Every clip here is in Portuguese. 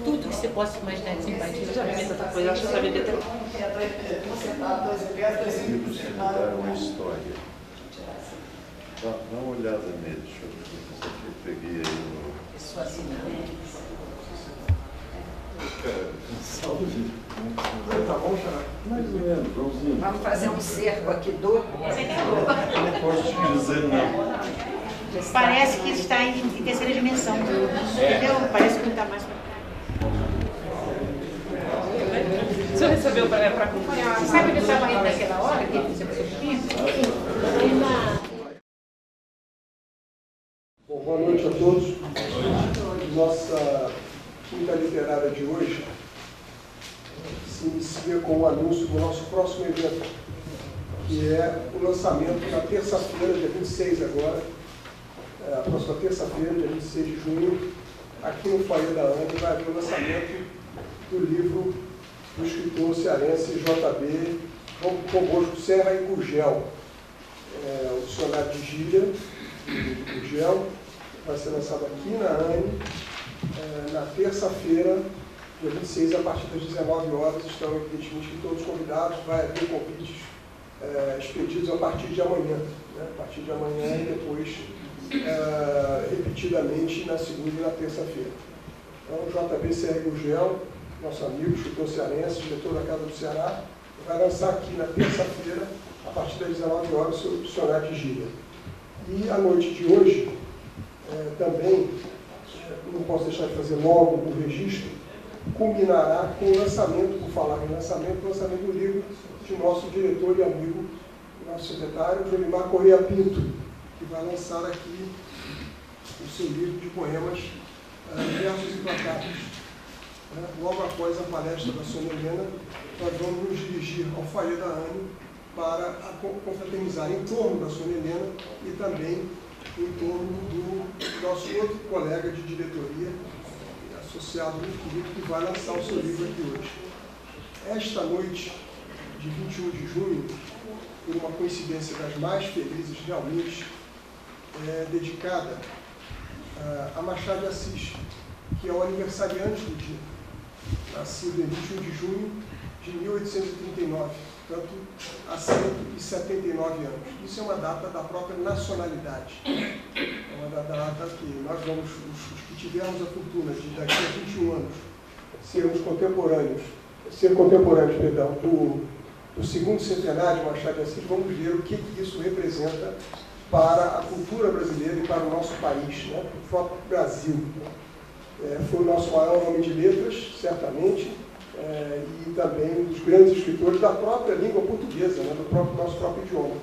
Tudo que você possa imaginar de simpatia. Eu já vi tanta coisa, acho que eu já vi até. Os livros que mudaram a história. Dá uma olhada nele, deixa eu ver se eu peguei aí saúde. Tá bom, Xará? Mais ou menos, Joãozinho. Vamos fazer um cerco aqui do... Não posso te dizer não. Parece que está em terceira dimensão. Entendeu? Parece que não está mais para cá. O senhor recebeu para acompanhar? Você sabe onde eu estava indo naquela hora que você foi comigo? Bom, boa noite a todos. Nossa quinta literária de hoje se inicia com o anúncio do nosso próximo evento, que é o lançamento na terça-feira, dia 26 agora, a próxima terça-feira, dia 26 de junho, aqui no Foyer da ANE, vai haver o lançamento do livro do escritor cearense JB Bosco Serra e Gurgel, o dicionário de gíria de Gurgel. Vai ser lançado aqui na ANE, na terça-feira, dia 26, a partir das 19 horas. Estão, evidentemente, todos convidados. Vai haver convites expedidos a partir de amanhã, né? A partir de amanhã e depois, repetidamente, na segunda e na terça-feira. Então, o JB Serra Gurgel, nosso amigo, escritor cearense, diretor da Casa do Ceará, vai lançar aqui na terça-feira, a partir das 19 horas, o seu dicionário de gíria. E a noite de hoje, também, não posso deixar de fazer logo o registro, culminará com o lançamento, por falar em lançamento, o lançamento do livro de nosso diretor e amigo, nosso secretário, Jolimar Correia Pinto, que vai lançar aqui o seu livro de poemas, versos e placados. Logo após a palestra da Sônia Helena, nós vamos nos dirigir ao Foyer da ANE para confraternizar em torno da Sônia Helena e também em torno do nosso outro colega de diretoria, associado muito querido, que vai lançar o seu livro aqui hoje. Esta noite, de 21 de junho, por uma coincidência das mais felizes realmente, é dedicada a Machado de Assis, que é o aniversariante do dia, nascido em 21 de junho de 1839, portanto, há 179 anos. Isso é uma data da própria nacionalidade. É uma data que nós vamos, os que tivermos a fortuna de daqui a 21 anos ser contemporâneos do segundo centenário de Machado de Assis, vamos ver o que isso representa para a cultura brasileira e para o nosso país, né? Para o próprio Brasil. Foi o nosso maior homem de letras, certamente, e também um dos grandes escritores da própria língua portuguesa, né? Do nosso próprio idioma.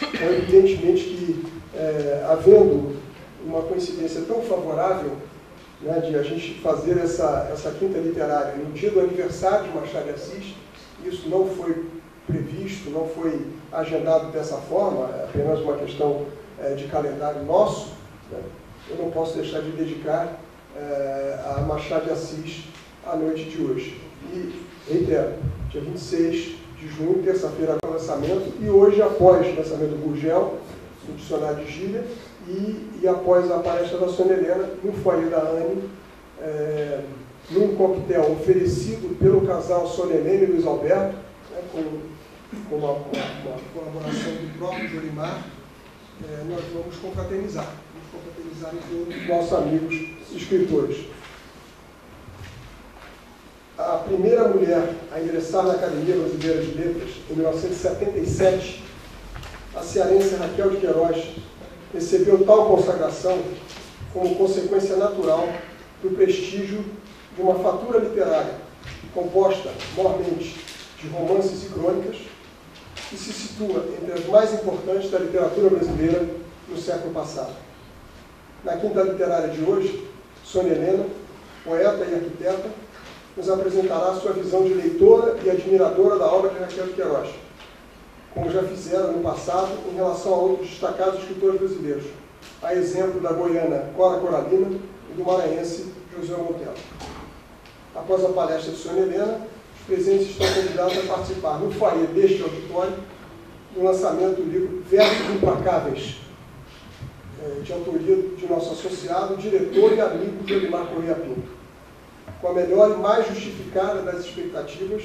Então, evidentemente que, havendo uma coincidência tão favorável, né, de a gente fazer essa quinta literária no dia do aniversário de Machado de Assis, isso não foi previsto, não foi agendado dessa forma, é apenas uma questão de calendário nosso, né? Eu não posso deixar de dedicar a Machado de Assis a noite de hoje. E, reitero, dia 26 de junho, terça-feira, com o lançamento, e hoje, após o lançamento do Gurgel, do dicionário de gíria, e após a palestra da Sônia Helena, no Foyer da ANE, num coquetel oferecido pelo casal Sônia Helena e Luiz Alberto, né, com uma colaboração do próprio Jolimar, nós vamos confraternizar em torno dos nossos amigos escritores. A primeira mulher a ingressar na Academia Brasileira de Letras, em 1977, a cearense Raquel de Queiroz, recebeu tal consagração como consequência natural do prestígio de uma fatura literária composta, mormente, de romances e crônicas, que se situa entre as mais importantes da literatura brasileira no século passado. Na quinta literária de hoje, Sônia Helena, poeta e arquiteta, nos apresentará sua visão de leitora e admiradora da obra de Raquel de Queiroz, como já fizeram no passado em relação a outros destacados escritores brasileiros, a exemplo da goiana Cora Coralina e do maranhense José Monteiro. Após a palestra de Sônia Helena, os presentes estão convidados a participar no foyer deste auditório do lançamento do livro Versos Implacáveis, de autoria de nosso associado, diretor e amigo Jolimar Correia Pinto. com a melhor e mais justificada das expectativas,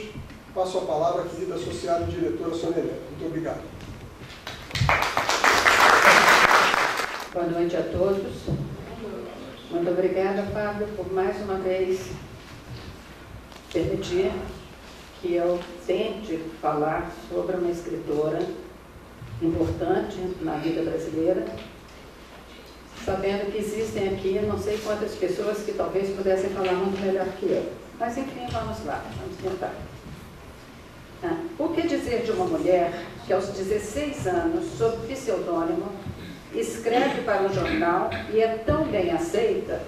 passo a palavra à querida associada e diretora Sônia Helena. Muito obrigado. Boa noite a todos. Muito obrigada, Fábio, por mais uma vez permitir que eu tente falar sobre uma escritora importante na vida brasileira, sabendo que existem aqui não sei quantas pessoas que talvez pudessem falar muito melhor que eu. Mas, enfim, vamos lá, vamos tentar. O que dizer de uma mulher que, aos 16 anos, sob pseudônimo, escreve para um jornal e é tão bem aceita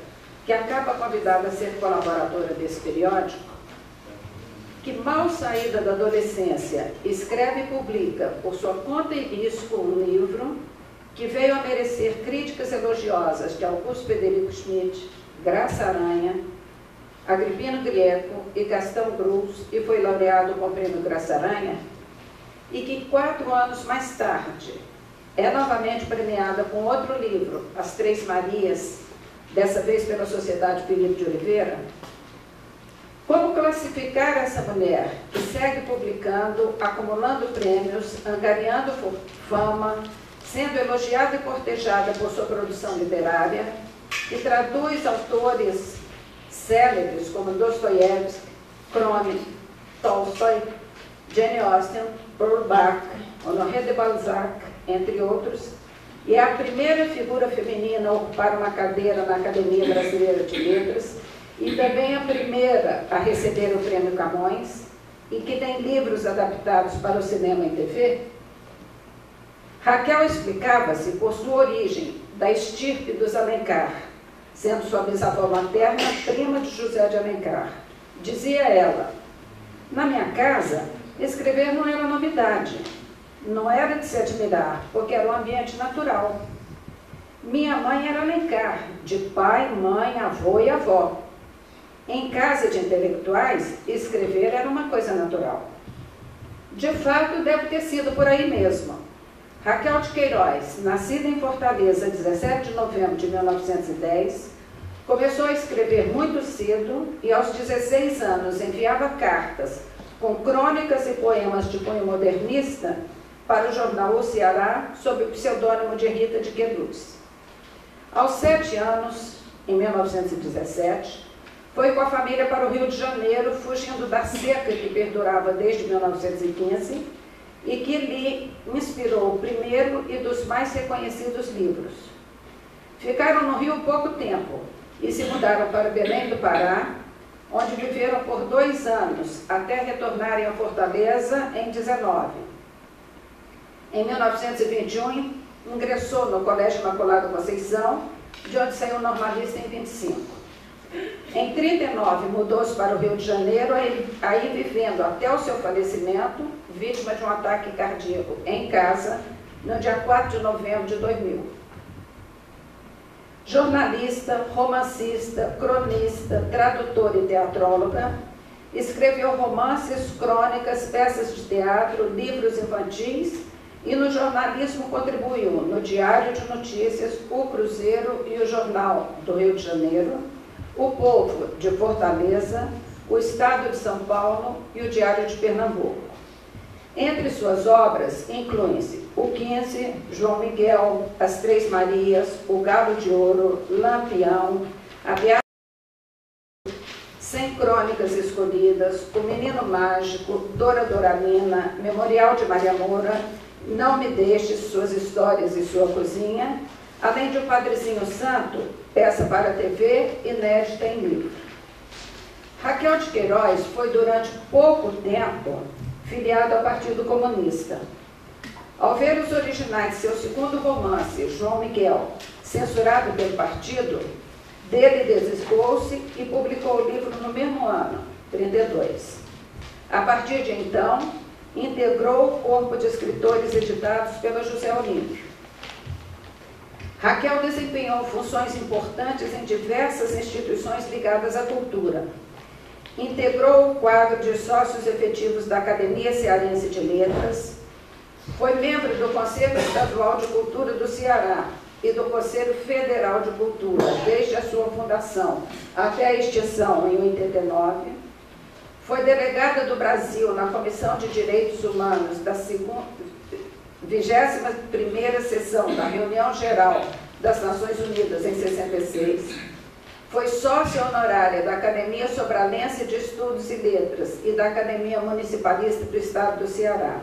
que acaba convidada a ser colaboradora desse periódico, que, mal saída da adolescência, escreve e publica por sua conta e risco um livro que veio a merecer críticas elogiosas de Augusto Federico Schmidt, Graça Aranha, Agripino Grieco e Gastão Grus, e foi laureado com o prêmio Graça Aranha, e que 4 anos mais tarde é novamente premiada com outro livro, As Três Marias, dessa vez pela Sociedade Filipe de Oliveira. Como classificar essa mulher que segue publicando, acumulando prêmios, angariando fama, sendo elogiada e cortejada por sua produção literária, e traduz autores célebres como Dostoiévski, Cronin, Tolstói, Jane Austen, Pearl Bach, Honoré de Balzac, entre outros, e é a primeira figura feminina a ocupar uma cadeira na Academia Brasileira de Letras, e também a primeira a receber o Prêmio Camões, e que tem livros adaptados para o cinema e TV. Raquel explicava-se por sua origem, da estirpe dos Alencar, sendo sua bisavó materna prima de José de Alencar. Dizia ela: na minha casa, escrever não era novidade, não era de se admirar, porque era um ambiente natural. Minha mãe era Alencar, de pai, mãe, avô e avó. Em casa de intelectuais, escrever era uma coisa natural. De fato, deve ter sido por aí mesmo. Raquel de Queiroz, nascida em Fortaleza, 17 de novembro de 1910, começou a escrever muito cedo e, aos 16 anos, enviava cartas com crônicas e poemas de cunho modernista para o jornal O Ceará, sob o pseudônimo de Rita de Queluz. Aos 7 anos, em 1917, foi com a família para o Rio de Janeiro, fugindo da seca que perdurava desde 1915 e que lhe inspirou o primeiro e dos mais reconhecidos livros. Ficaram no Rio pouco tempo e se mudaram para Belém do Pará, onde viveram por 2 anos, até retornarem a Fortaleza em 19. Em 1921, ingressou no Colégio Imaculado Conceição, de onde saiu normalista em 25. Em 39, mudou-se para o Rio de Janeiro, aí vivendo até o seu falecimento, vítima de um ataque cardíaco em casa, no dia 4 de novembro de 2000. Jornalista, romancista, cronista, tradutora e teatróloga, escreveu romances, crônicas, peças de teatro, livros infantis e no jornalismo contribuiu no Diário de Notícias, O Cruzeiro e o Jornal do Rio de Janeiro, O Povo de Fortaleza, O Estado de São Paulo e o Diário de Pernambuco. Entre suas obras incluem-se O 15, João Miguel, As Três Marias, O Galo de Ouro, Lampião, A Beata, 100 Crônicas Escolhidas, O Menino Mágico, Dora Doralina, Memorial de Maria Moura, Não Me Deixe, Suas Histórias e Sua Cozinha, além de O Padrezinho Santo, peça para a TV, inédita em livro. Raquel de Queiroz foi durante pouco tempo filiada ao Partido Comunista. Ao ver os originais de seu segundo romance, João Miguel, censurado pelo partido, dele desligou-se e publicou o livro no mesmo ano, 32. A partir de então, integrou o corpo de escritores editados pela José Olímpio. Raquel desempenhou funções importantes em diversas instituições ligadas à cultura. Integrou o quadro de sócios efetivos da Academia Cearense de Letras, foi membro do Conselho Estadual de Cultura do Ceará, e do Conselho Federal de Cultura, desde a sua fundação até a extinção em 89. Foi delegada do Brasil na Comissão de Direitos Humanos da 21ª sessão da Reunião Geral das Nações Unidas em 66. Foi sócia honorária da Academia Sobralense de Estudos e Letras e da Academia Municipalista do Estado do Ceará.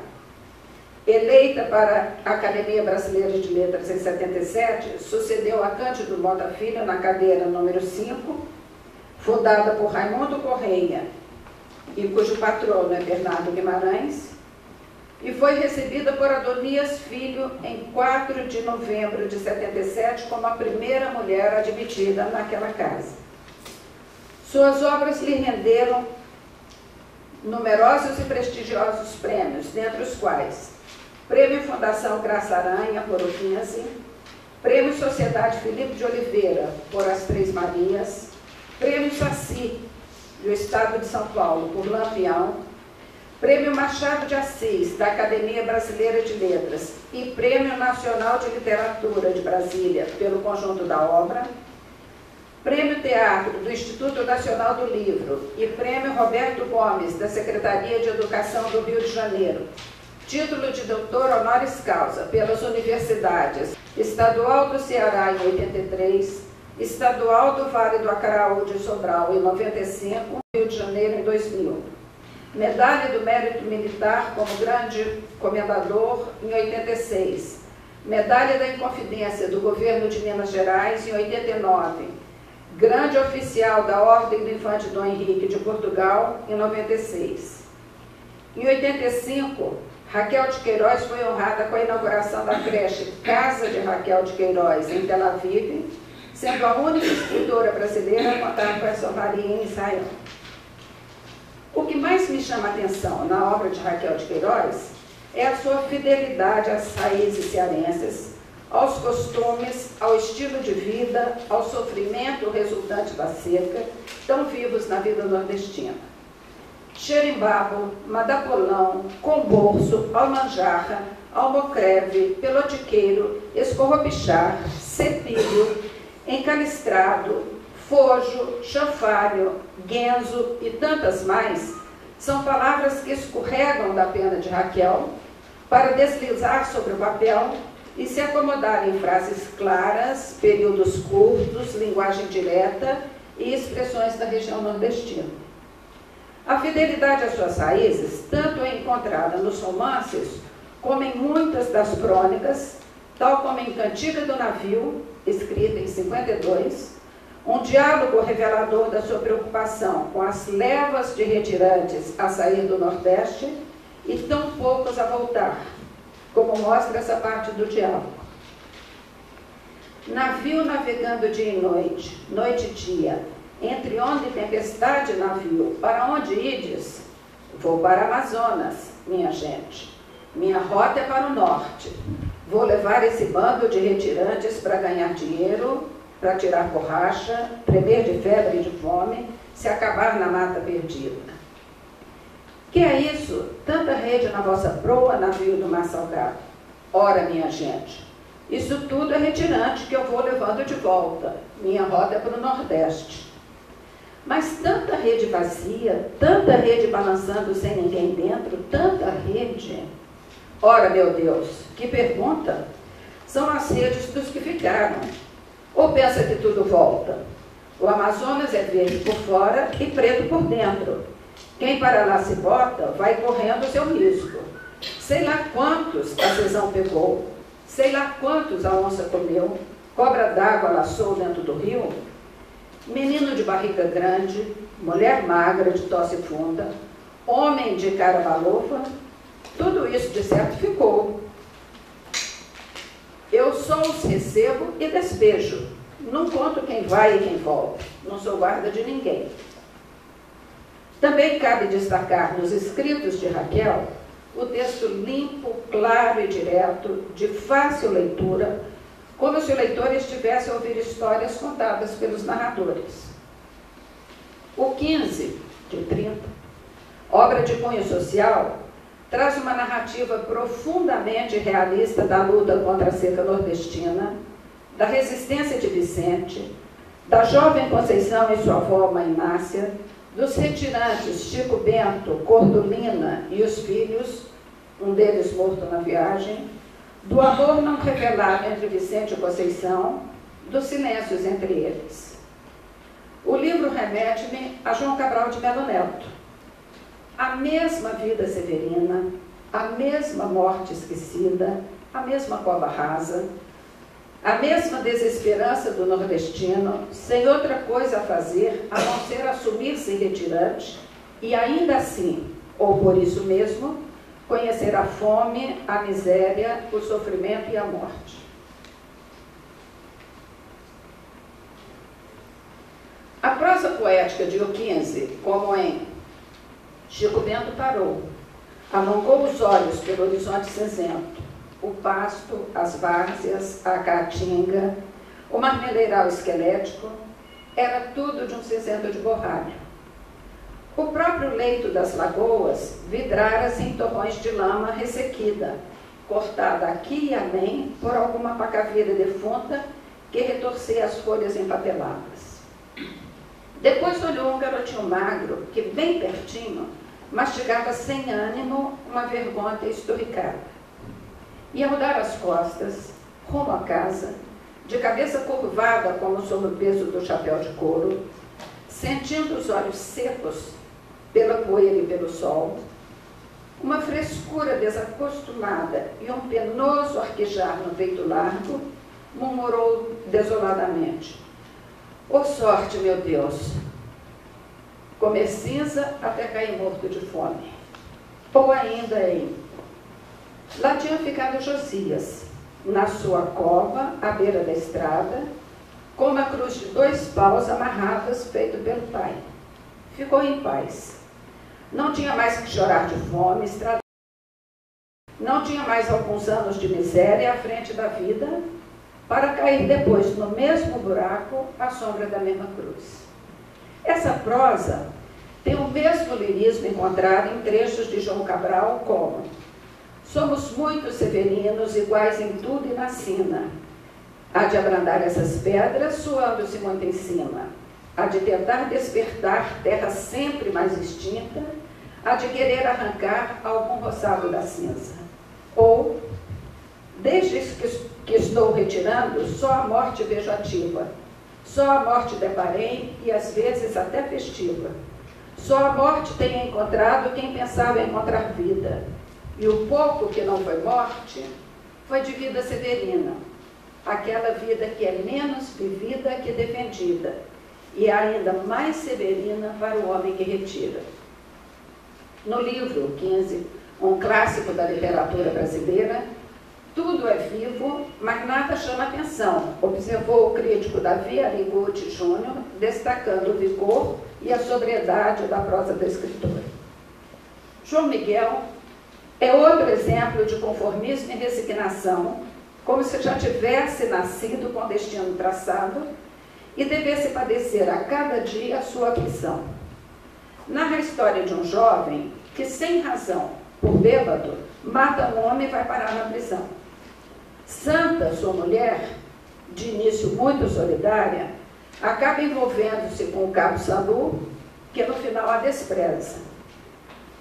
Eleita para a Academia Brasileira de Letras em 77, sucedeu a Cândido Mota Filho na cadeira número 5, fundada por Raimundo Correia, e cujo patrono é Bernardo Guimarães, e foi recebida por Adonias Filho em 4 de novembro de 77 como a primeira mulher admitida naquela casa. Suas obras lhe renderam numerosos e prestigiosos prêmios, dentre os quais Prêmio Fundação Graça Aranha, por o 15, Prêmio Sociedade Filipe de Oliveira, por As Três Marias, Prêmio Saci, do Estado de São Paulo, por Lampião, Prêmio Machado de Assis, da Academia Brasileira de Letras e Prêmio Nacional de Literatura de Brasília, pelo conjunto da obra, Prêmio Teatro do Instituto Nacional do Livro e Prêmio Roberto Gomes, da Secretaria de Educação do Rio de Janeiro, título de doutor honoris causa pelas universidades Estadual do Ceará em 83, Estadual do Vale do Acaraú de Sobral em 95, Rio de Janeiro em 2000. Medalha do Mérito Militar como grande comendador em 86. Medalha da Inconfidência do Governo de Minas Gerais em 89. Grande Oficial da Ordem do Infante Dom Henrique de Portugal em 96. Em 85, Raquel de Queiroz foi honrada com a inauguração da creche Casa de Raquel de Queiroz, em Tel Aviv, sendo a única escritora brasileira a contar com essa honraria em Israel. O que mais me chama a atenção na obra de Raquel de Queiroz é a sua fidelidade às raízes cearenses, aos costumes, ao estilo de vida, ao sofrimento resultante da seca, tão vivos na vida nordestina. Xerimbabo, Madapolão, Comborço, Almanjarra, Almocreve, Pelotiqueiro, Escorropichar, Cepilho, Encalistrado, Fojo, Chanfalho, Guenzo e tantas mais são palavras que escorregam da pena de Raquel para deslizar sobre o papel e se acomodar em frases claras, períodos curtos, linguagem direta e expressões da região nordestina. A fidelidade às suas raízes tanto é encontrada nos romances como em muitas das crônicas, tal como em Cantiga do Navio, escrita em 52, um diálogo revelador da sua preocupação com as levas de retirantes a sair do Nordeste e tão poucos a voltar, como mostra essa parte do diálogo. Navio navegando dia e noite, noite e dia, entre onda e tempestade navio, para onde ides? Vou para Amazonas, minha gente. Minha rota é para o norte. Vou levar esse bando de retirantes para ganhar dinheiro, para tirar borracha, tremer de febre e de fome, se acabar na mata perdida. Que é isso? Tanta rede na vossa proa, navio do mar salgado. Ora, minha gente, isso tudo é retirante que eu vou levando de volta. Minha rota é para o Nordeste. Mas tanta rede vazia, tanta rede balançando sem ninguém dentro, tanta rede. Ora, meu Deus, que pergunta! São as redes dos que ficaram. Ou pensa que tudo volta? O Amazonas é verde por fora e preto por dentro. Quem para lá se bota, vai correndo o seu risco. Sei lá quantos a cisão pegou, sei lá quantos a onça comeu, cobra d'água laçou dentro do rio. Menino de barriga grande, mulher magra de tosse funda, homem de cara balofa, tudo isso de certo ficou. Eu só os recebo e despejo. Não conto quem vai e quem volta. Não sou guarda de ninguém. Também cabe destacar nos escritos de Raquel o texto limpo, claro e direto, de fácil leitura, como se o leitor estivesse a ouvir histórias contadas pelos narradores. O 15, de 30, obra de cunho social, traz uma narrativa profundamente realista da luta contra a seca nordestina, da resistência de Vicente, da jovem Conceição e sua avó, Mãe Márcia, dos retirantes Chico Bento, Cordulina e os filhos, um deles morto na viagem, do amor não revelado entre Vicente e Conceição, dos silêncios entre eles. O livro remete-me a João Cabral de Melo Neto. A mesma vida severina, a mesma morte esquecida, a mesma cova rasa, a mesma desesperança do nordestino, sem outra coisa a fazer a não ser assumir-se retirante e ainda assim, ou por isso mesmo, conhecer a fome, a miséria, o sofrimento e a morte. A prosa poética de O 15, como em Chico Bento parou, alongou os olhos pelo horizonte cinzento, o pasto, as várzeas, a caatinga, o marmeleiral esquelético, era tudo de um cinzento de borralho. O próprio leito das lagoas vidrara-se em torrões de lama ressequida, cortada aqui e além por alguma pacavira defunta que retorcia as folhas empapeladas. Depois olhou um garotinho magro que, bem pertinho, mastigava sem ânimo uma vergonha esturricada. E ao dar as costas, rumo à casa, de cabeça curvada como sob o peso do chapéu de couro, sentindo os olhos secos pela poeira e pelo sol, uma frescura desacostumada e um penoso arquejar no peito largo, murmurou desoladamente: "Ô sorte, meu Deus! Comer cinza até cair morto de fome." Ou ainda em... Lá tinha ficado Josias, na sua cova, à beira da estrada, com uma cruz de 2 paus amarradas, feito pelo pai. Ficou em paz. Não tinha mais que chorar de fome, estrada. Não tinha mais alguns anos de miséria à frente da vida, para cair depois no mesmo buraco, à sombra da mesma cruz. Essa prosa tem o mesmo lirismo encontrado em trechos de João Cabral, como: somos muitos severinos, iguais em tudo e na sina. Há de abrandar essas pedras, suando-se muito em cima. Há de tentar despertar terra sempre mais extinta. Há de querer arrancar algum roçado da cinza. Ou, desde que estou retirando, só a morte vejo ativa. Só a morte deparei e às vezes até festiva. Só a morte tenho encontrado quem pensava encontrar vida. E o pouco que não foi morte, foi de vida severina, aquela vida que é menos vivida que defendida, e ainda mais severina para o homem que retira. No livro 15, um clássico da literatura brasileira, tudo é vivo, mas nada chama atenção, observou o crítico Davi Arigucci Júnior, destacando o vigor e a sobriedade da prosa da escritora. João Miguel é outro exemplo de conformismo e resignação, como se já tivesse nascido com destino traçado e devesse padecer a cada dia a sua aflição. Narra a história de um jovem que, sem razão, por bêbado, mata um homem e vai parar na prisão. Santa, sua mulher, de início muito solidária, acaba envolvendo-se com o cabo Salu, que no final a despreza.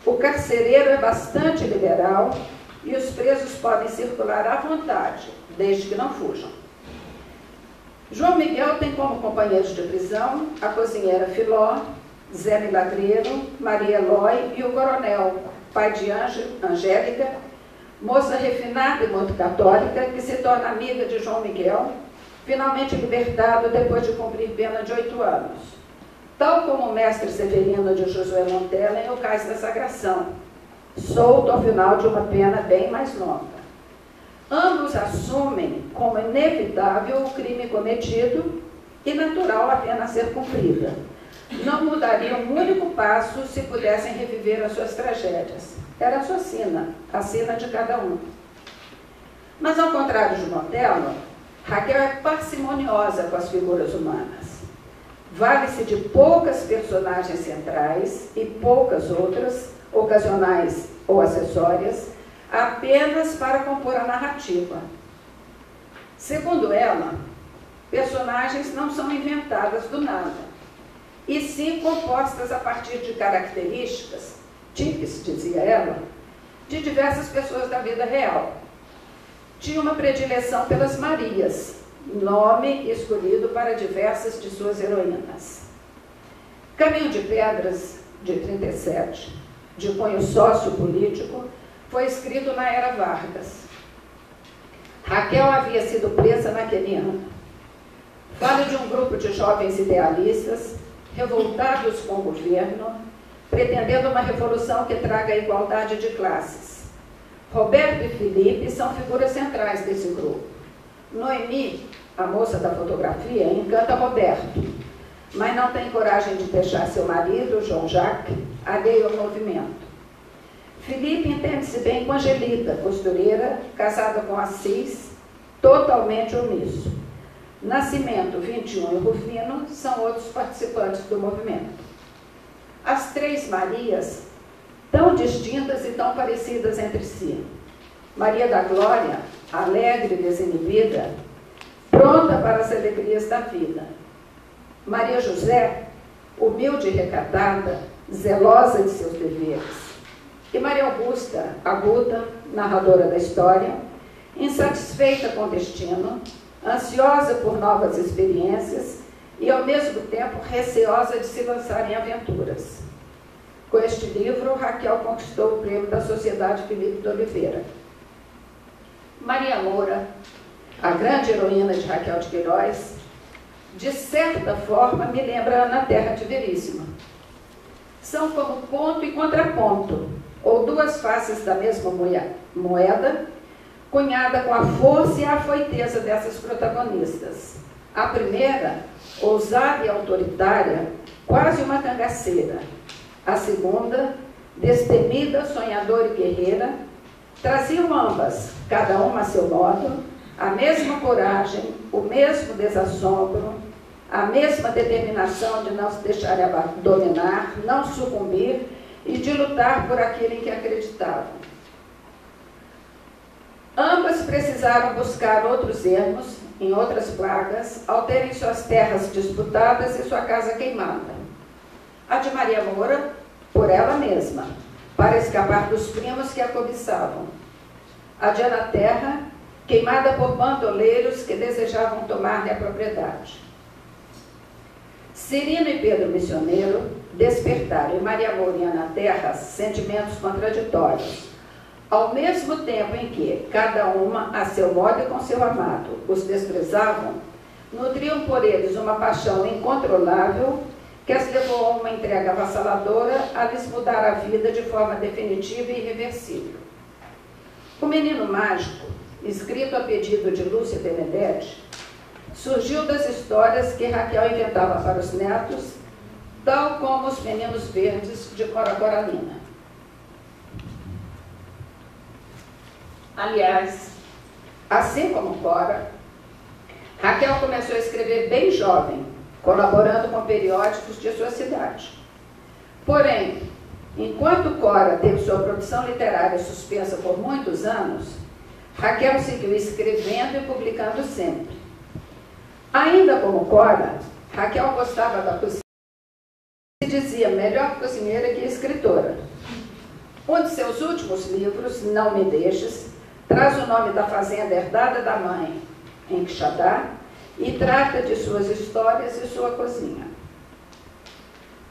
O carcereiro é bastante liberal e os presos podem circular à vontade, desde que não fujam. João Miguel tem como companheiros de prisão a cozinheira Filó, Zé Milagreiro, Maria Eloy e o coronel, pai de Angélica, moça refinada e muito católica, que se torna amiga de João Miguel, finalmente libertado depois de cumprir pena de 8 anos. Tal como o mestre Severino de Josué Montella em O Cais da Sagração, solto ao final de uma pena bem mais longa. Ambos assumem como inevitável o crime cometido e natural a pena a ser cumprida. Não mudariam um único passo se pudessem reviver as suas tragédias. Era a sua sina, a sina de cada um. Mas, ao contrário de Montella, Raquel é parcimoniosa com as figuras humanas. Vale-se de poucas personagens centrais e poucas outras, ocasionais ou acessórias, apenas para compor a narrativa. Segundo ela, personagens não são inventadas do nada, e sim compostas a partir de características, tiques, dizia ela, de diversas pessoas da vida real. Tinha uma predileção pelas Marias, nome escolhido para diversas de suas heroínas. Caminho de Pedras, de 37, de cunho sociopolítico, foi escrito na era Vargas. Raquel havia sido presa naquele ano. Fala de um grupo de jovens idealistas, revoltados com o governo, pretendendo uma revolução que traga a igualdade de classes. Roberto e Felipe são figuras centrais desse grupo. Noemi, a moça da fotografia, encanta Roberto, mas não tem coragem de deixar seu marido, João Jacques, alheio ao movimento. Felipe entende-se bem com Angelita, costureira, casada com Assis, totalmente omisso. Nascimento, 21 e Rufino são outros participantes do movimento. As três Marias, tão distintas e tão parecidas entre si. Maria da Glória, alegre e desinibida, pronta para as alegrias da vida. Maria José, humilde e recatada, zelosa de seus deveres. E Maria Augusta, aguda, narradora da história, insatisfeita com o destino, ansiosa por novas experiências e, ao mesmo tempo, receosa de se lançar em aventuras. Com este livro, Raquel conquistou o prêmio da Sociedade Felipe de Oliveira. Maria Moura, a grande heroína de Raquel de Queiroz, de certa forma me lembra Ana Terra de Veríssima. São como ponto e contraponto, ou duas faces da mesma moeda, cunhada com a força e a afoiteza dessas protagonistas. A primeira, ousada e autoritária, quase uma cangaceira. A segunda, destemida, sonhadora e guerreira, traziam ambas, cada uma a seu modo, a mesma coragem, o mesmo desassombro, a mesma determinação de não se deixar dominar, não sucumbir e de lutar por aquilo em que acreditavam. Ambas precisaram buscar outros ermos, em outras plagas, ao terem suas terras disputadas e sua casa queimada. A de Maria Moura, por ela mesma, para escapar dos primos que a cobiçavam. A de Ana Terra, queimada por bandoleiros que desejavam tomar-lhe a propriedade. Cirino e Pedro Missioneiro despertaram em Maria Moura e Ana Terra sentimentos contraditórios, ao mesmo tempo em que, cada uma, a seu modo e com seu amado, os desprezavam, nutriam por eles uma paixão incontrolável que as levou a uma entrega avassaladora a lhes mudar a vida de forma definitiva e irreversível. O Menino Mágico, escrito a pedido de Lúcia Benedetti, surgiu das histórias que Raquel inventava para os netos, tal como Os Meninos Verdes, de Cora Coralina. Aliás, assim como Cora, Raquel começou a escrever bem jovem, colaborando com periódicos de sua cidade. Porém, enquanto Cora teve sua produção literária suspensa por muitos anos, Raquel seguiu escrevendo e publicando sempre. Ainda como Cora, Raquel gostava da cozinha e se dizia melhor cozinheira que escritora. Um de seus últimos livros, Não Me Deixes, traz o nome da fazenda herdada da mãe, em Quixadá, e trata de suas histórias e sua cozinha.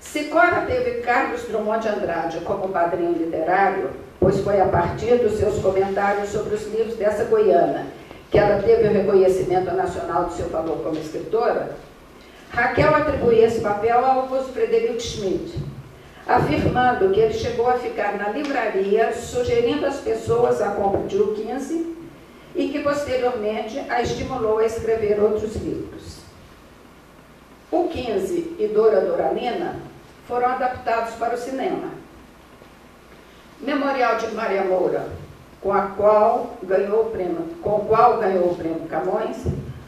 Se Cora teve Carlos Drummond de Andrade como padrinho literário, pois foi a partir dos seus comentários sobre os livros dessa goiana que ela teve o reconhecimento nacional de seu valor como escritora, Raquel atribui esse papel a Augusto Frederico Schmidt, afirmando que ele chegou a ficar na livraria sugerindo às pessoas a compra de O 15 e que posteriormente a estimulou a escrever outros livros. O 15 e Dora Doralina foram adaptados para o cinema. Memorial de Maria Moura, com o qual ganhou o prêmio Camões,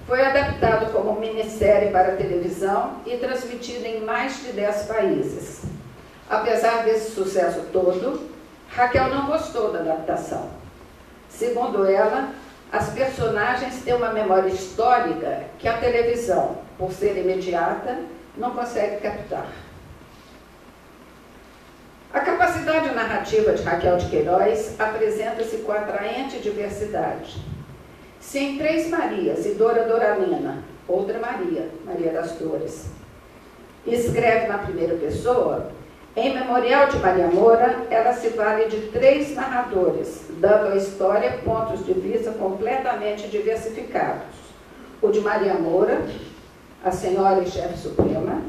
foi adaptado como minissérie para a televisão e transmitido em mais de 10 países. Apesar desse sucesso todo, Raquel não gostou da adaptação. Segundo ela, As personagens têm uma memória histórica que a televisão, por ser imediata, não consegue captar. A capacidade narrativa de Raquel de Queiroz apresenta-se com atraente diversidade. Se em Três Marias e Dora Doralina, outra Maria, Maria das Dores, escreve na primeira pessoa, em Memorial de Maria Moura, ela se vale de 3 narradores, dando à história pontos de vista completamente diversificados. O de Maria Moura, a senhora e chefe suprema,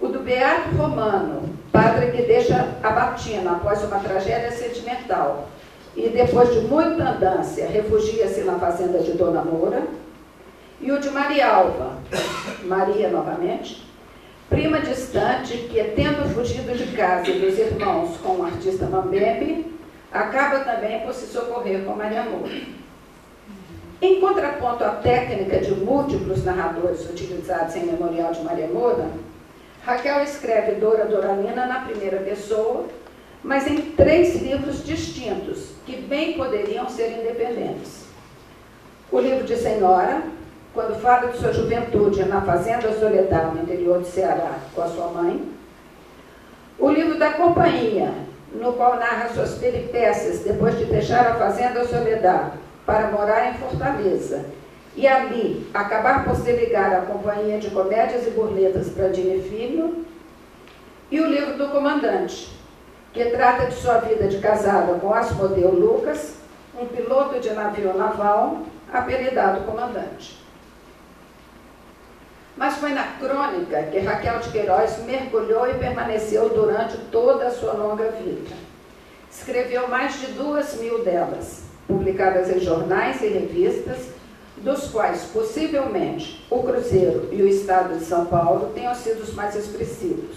o do Beato Romano, padre que deixa a batina após uma tragédia sentimental e depois de muita andança refugia-se na fazenda de Dona Moura, e o de Maria Alva, Maria novamente, prima distante que, tendo fugido de casa e dos irmãos com o artista Mambembe, acaba também por se socorrer com Maria Moura. Em contraponto à técnica de múltiplos narradores utilizados em Memorial de Maria Moura, Raquel escreve Dora Doralina na primeira pessoa, mas em 3 livros distintos, que bem poderiam ser independentes. O livro de Senhora, quando fala de sua juventude na fazenda Soledad, no interior de Ceará, com a sua mãe. O livro da Companhia, no qual narra suas peripécias depois de deixar a fazenda Soledad para morar em Fortaleza, e ali acabar por se ligar à Companhia de Comédias e Burletas Pradini Filho. E o livro do Comandante, que trata de sua vida de casada com Asmodeu Lucas, um piloto de navio naval, apelidado Comandante. Mas foi na crônica que Raquel de Queiroz mergulhou e permaneceu durante toda a sua longa vida. Escreveu mais de 2.000 delas, publicadas em jornais e revistas, dos quais, possivelmente, o Cruzeiro e o Estado de São Paulo tenham sido os mais expressivos.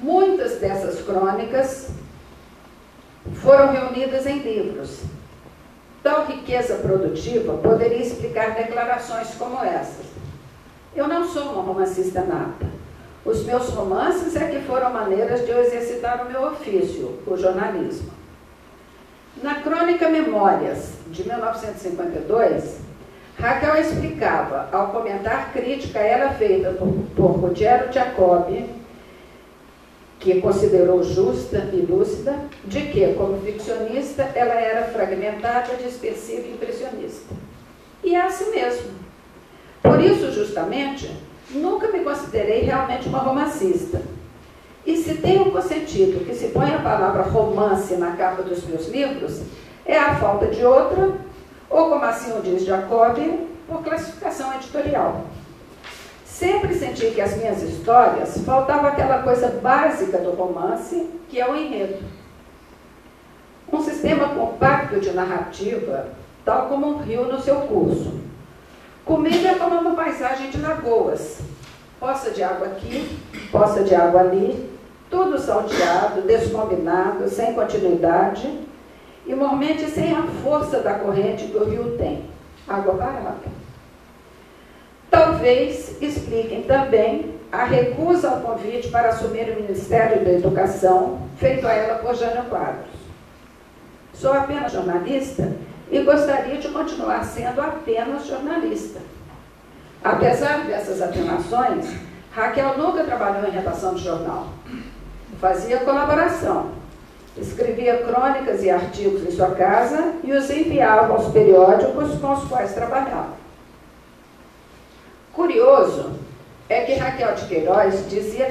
Muitas dessas crônicas foram reunidas em livros. Tal riqueza produtiva poderia explicar declarações como essas. Eu não sou uma romancista nata. Os meus romances é que foram maneiras de eu exercitar o meu ofício, o jornalismo. Na crônica Memórias, de 1952, Raquel explicava, ao comentar crítica a ela feita por Ruggiero Jacobi, que considerou justa e lúcida, de que, como ficcionista, ela era fragmentada, dispersiva e impressionista. E é assim mesmo. Por isso, justamente, nunca me considerei realmente uma romancista. E se tem um consentido que se põe a palavra romance na capa dos meus livros, é a falta de outra, ou como assim o diz Jacobi, por classificação editorial. Sempre senti que as minhas histórias faltava aquela coisa básica do romance, que é o enredo. Um sistema compacto de narrativa, tal como um rio no seu curso. Comigo é como uma paisagem de lagoas, poça de água aqui, poça de água ali, tudo salteado, descombinado, sem continuidade, e normalmente sem a força da corrente que o rio tem, água parada. Talvez expliquem também a recusa ao convite para assumir o Ministério da Educação, feito a ela por Jânio Quadros. Sou apenas jornalista e gostaria de continuar sendo apenas jornalista. Apesar dessas afirmações, Raquel nunca trabalhou em redação de jornal. Fazia colaboração, escrevia crônicas e artigos em sua casa e os enviava aos periódicos com os quais trabalhava. Curioso é que Raquel de Queiroz dizia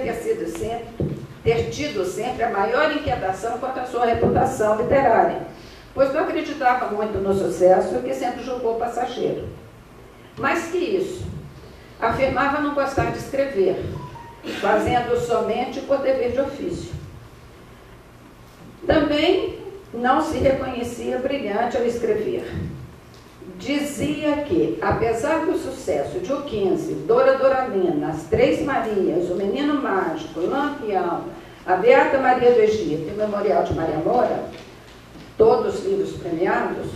ter tido sempre a maior inquietação quanto à sua reputação literária, pois não acreditava muito no sucesso que sempre julgou passageiro. Mais que isso, afirmava não gostar de escrever, fazendo somente por dever de ofício. Também não se reconhecia brilhante ao escrever. Dizia que, apesar do sucesso de O 15, Dora Doralina, As Três Marias, O Menino Mágico, Lampião, A Beata Maria do Egito e o Memorial de Maria Moura, todos livros premiados,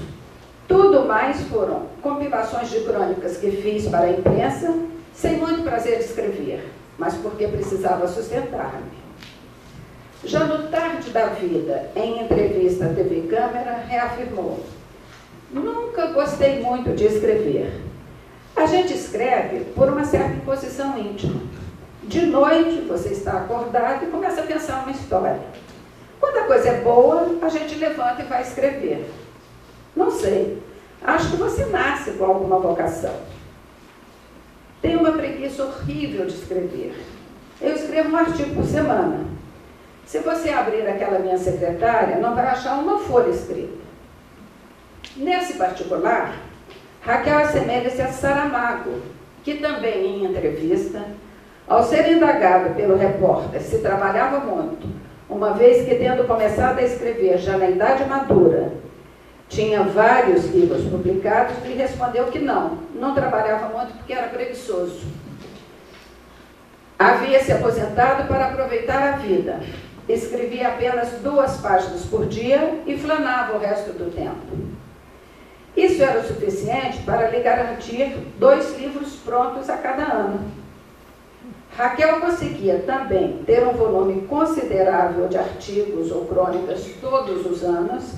tudo mais foram compilações de crônicas que fiz para a imprensa, sem muito prazer de escrever, mas porque precisava sustentar-me. Já no Tarde da Vida, em entrevista à TV Câmara, reafirmou: Nunca gostei muito de escrever. A gente escreve por uma certa imposição íntima. De noite, você está acordado e começa a pensar uma história. Quando a coisa é boa, a gente levanta e vai escrever. Não sei, acho que você nasce com alguma vocação. Tenho uma preguiça horrível de escrever. Eu escrevo um artigo por semana. Se você abrir aquela minha secretária, não vai achar uma folha escrita. Nesse particular, Raquel assemelha-se a Saramago, que também, em entrevista, ao ser indagado pelo repórter se trabalhava muito, uma vez que, tendo começado a escrever já na idade madura, tinha vários livros publicados, e respondeu que não trabalhava muito porque era preguiçoso. Havia se aposentado para aproveitar a vida. Escrevia apenas 2 páginas por dia e flanava o resto do tempo. Isso era o suficiente para lhe garantir 2 livros prontos a cada ano. Raquel conseguia também ter um volume considerável de artigos ou crônicas todos os anos,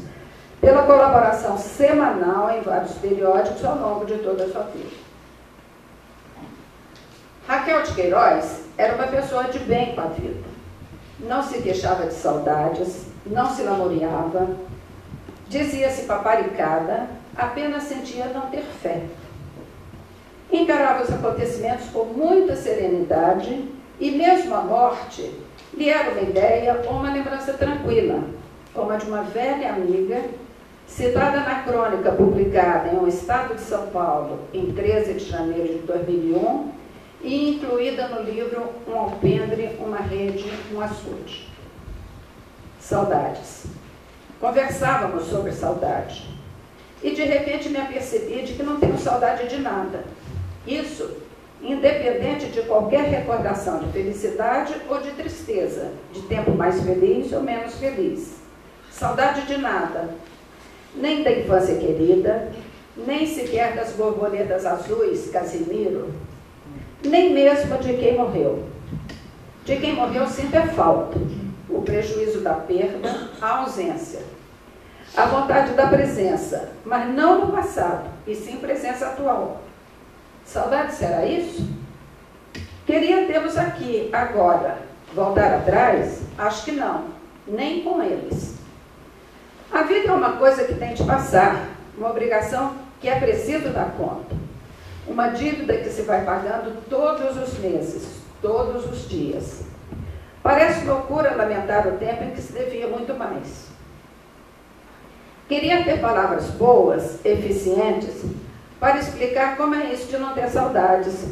pela colaboração semanal em vários periódicos ao longo de toda a sua vida. Raquel de Queiroz era uma pessoa de bem com a vida. Não se queixava de saudades, não se lamuriava, dizia-se paparicada, apenas sentia não ter fé. Encarava os acontecimentos com muita serenidade e mesmo a morte lhe era uma ideia ou uma lembrança tranquila, como a de uma velha amiga, citada na crônica publicada em O Estado de São Paulo, em 13 de janeiro de 2001, e incluída no livro Um Alpendre, uma Rede, um Açude. Saudades. Conversávamos sobre saudade. E de repente me apercebi de que não tenho saudade de nada. Isso, independente de qualquer recordação de felicidade ou de tristeza, de tempo mais feliz ou menos feliz. Saudade de nada. Nem da infância querida, nem sequer das borboletas azuis, Casimiro, nem mesmo de quem morreu. De quem morreu sinto é falta, o prejuízo da perda, a ausência. A vontade da presença, mas não no passado, e sim presença atual. Saudade será isso? Queria tê-los aqui, agora. Voltar atrás? Acho que não, nem com eles. A vida é uma coisa que tem de passar, uma obrigação que é preciso dar conta. Uma dívida que se vai pagando todos os meses, todos os dias. Parece loucura lamentar o tempo em que se devia muito mais. Queria ter palavras boas, eficientes, para explicar como é isso de não ter saudades,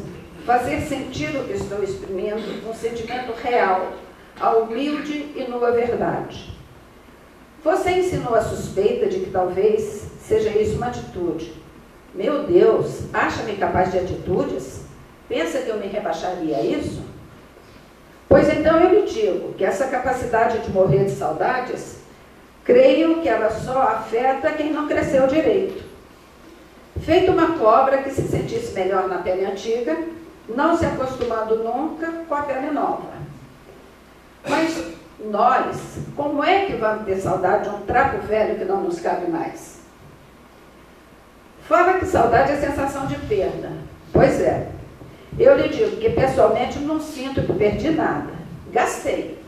fazer sentir o que estou exprimindo, um sentimento real, a humilde e nua verdade. Você ensinou a suspeita de que talvez seja isso uma atitude. Meu Deus, acha-me capaz de atitudes? Pensa que eu me rebaixaria a isso? Pois então eu lhe digo que essa capacidade de morrer de saudades, creio que ela só afeta quem não cresceu direito. Feito uma cobra que se sentisse melhor na pele antiga, não se acostumando nunca com a pele nova. Mas nós, como é que vamos ter saudade de um trapo velho que não nos cabe mais? Fala que saudade é sensação de perda. Pois é. Eu lhe digo que pessoalmente não sinto que perdi nada. Gastei.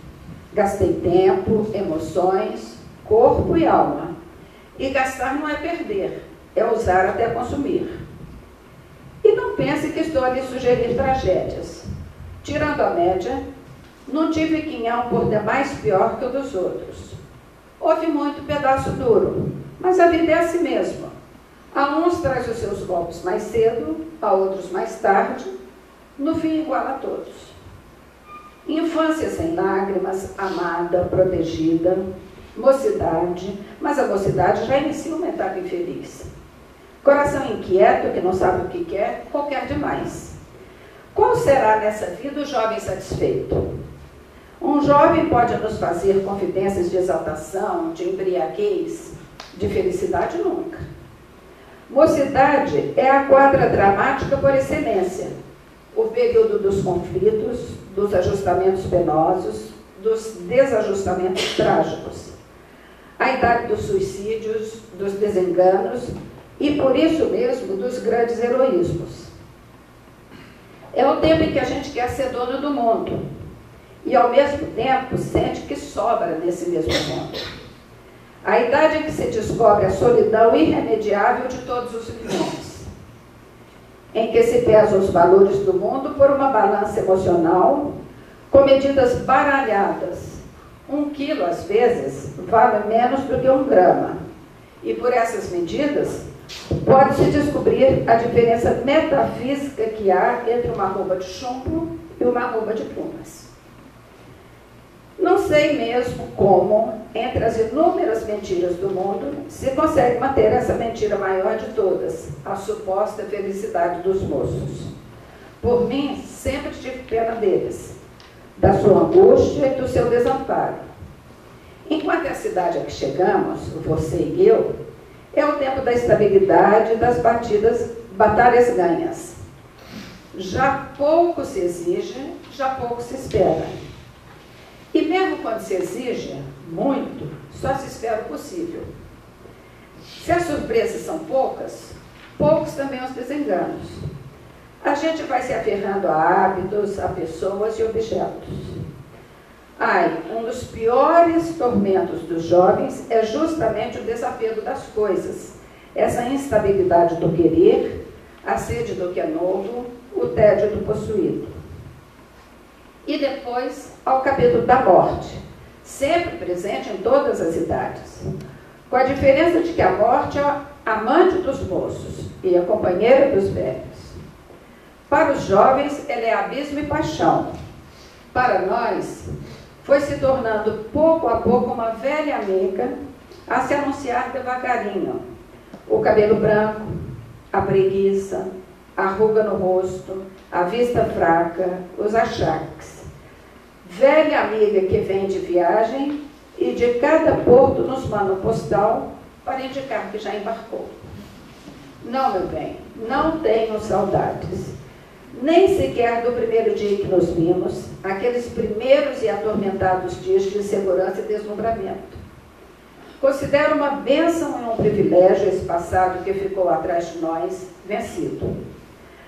Gastei tempo, emoções, corpo e alma. E gastar não é perder, é usar até consumir. E não pense que estou a lhe sugerir tragédias. Tirando a média, não tive quinhão por demais pior que o dos outros. Houve muito pedaço duro, mas a vida é assim mesmo. A uns traz os seus golpes mais cedo, a outros mais tarde, no fim igual a todos. Infância sem lágrimas, amada, protegida, mocidade, mas a mocidade já inicia uma etapa infeliz. Coração inquieto, que não sabe o que quer demais. Qual será nessa vida o jovem satisfeito? Um jovem pode nos fazer confidências de exaltação, de embriaguez, de felicidade nunca. Mocidade é a quadra dramática por excelência. O período dos conflitos, dos ajustamentos penosos, dos desajustamentos trágicos. A idade dos suicídios, dos desenganos, e por isso mesmo dos grandes heroísmos. É o tempo em que a gente quer ser dono do mundo e ao mesmo tempo sente que sobra nesse mesmo mundo. A idade em que se descobre a solidão irremediável de todos os milhões, em que se pesam os valores do mundo por uma balança emocional com medidas baralhadas. 1 quilo, às vezes, vale menos do que 1 grama. E por essas medidas, pode-se descobrir a diferença metafísica que há entre uma arroba de chumbo e uma arroba de plumas. Não sei mesmo como, entre as inúmeras mentiras do mundo, se consegue manter essa mentira maior de todas, a suposta felicidade dos moços. Por mim, sempre tive pena deles, da sua angústia e do seu desamparo. Enquanto a cidade a que chegamos, você e eu, é o tempo da estabilidade e das batalhas ganhas. Já pouco se exige, já pouco se espera. E mesmo quando se exige muito, só se espera o possível. Se as surpresas são poucas, poucos também os desenganos. A gente vai se aferrando a hábitos, a pessoas e objetos. Ai, um dos piores tormentos dos jovens é justamente o desapego das coisas, essa instabilidade do querer, a sede do que é novo, o tédio do possuído. E depois, ao capítulo da morte, sempre presente em todas as idades, com a diferença de que a morte é a amante dos moços e a companheira dos velhos. Para os jovens, ela é abismo e paixão. Para nós, foi se tornando pouco a pouco uma velha amiga a se anunciar devagarinho. O cabelo branco, a preguiça, a ruga no rosto, a vista fraca, os achaques. Velha amiga que vem de viagem e de cada porto nos manda um postal para indicar que já embarcou. Não, meu bem, não tenho saudades. Nem sequer do primeiro dia que nos vimos, aqueles primeiros e atormentados dias de insegurança e deslumbramento. Considero uma bênção e um privilégio esse passado que ficou atrás de nós, vencido.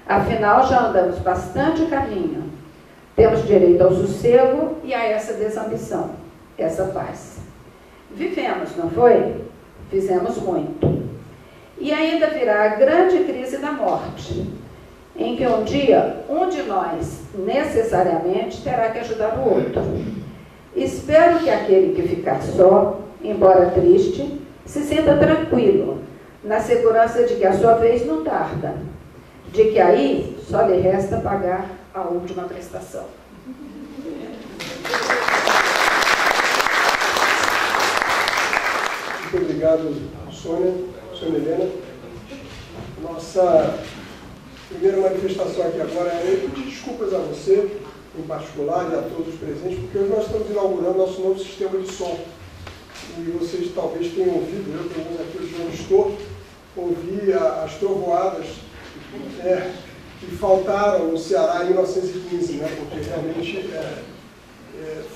Afinal, já andamos bastante caminho. Temos direito ao sossego e a essa desambição, essa paz. Vivemos, não foi? Fizemos muito. E ainda virá a grande crise da morte, em que um dia um de nós necessariamente terá que ajudar o outro. Espero que aquele que ficar só, embora triste, se sinta tranquilo, na segurança de que a sua vez não tarda, de que aí só lhe resta pagar a última prestação. Muito obrigado, Sônia Helena. Nossa primeira manifestação aqui agora é pedir desculpas a você, em particular, e a todos os presentes, porque hoje nós estamos inaugurando nosso novo sistema de som. E vocês talvez tenham ouvido, eu pelo menos aqui onde eu estou, ouvi as trovoadas que faltaram no Ceará em 1915, né? Porque realmente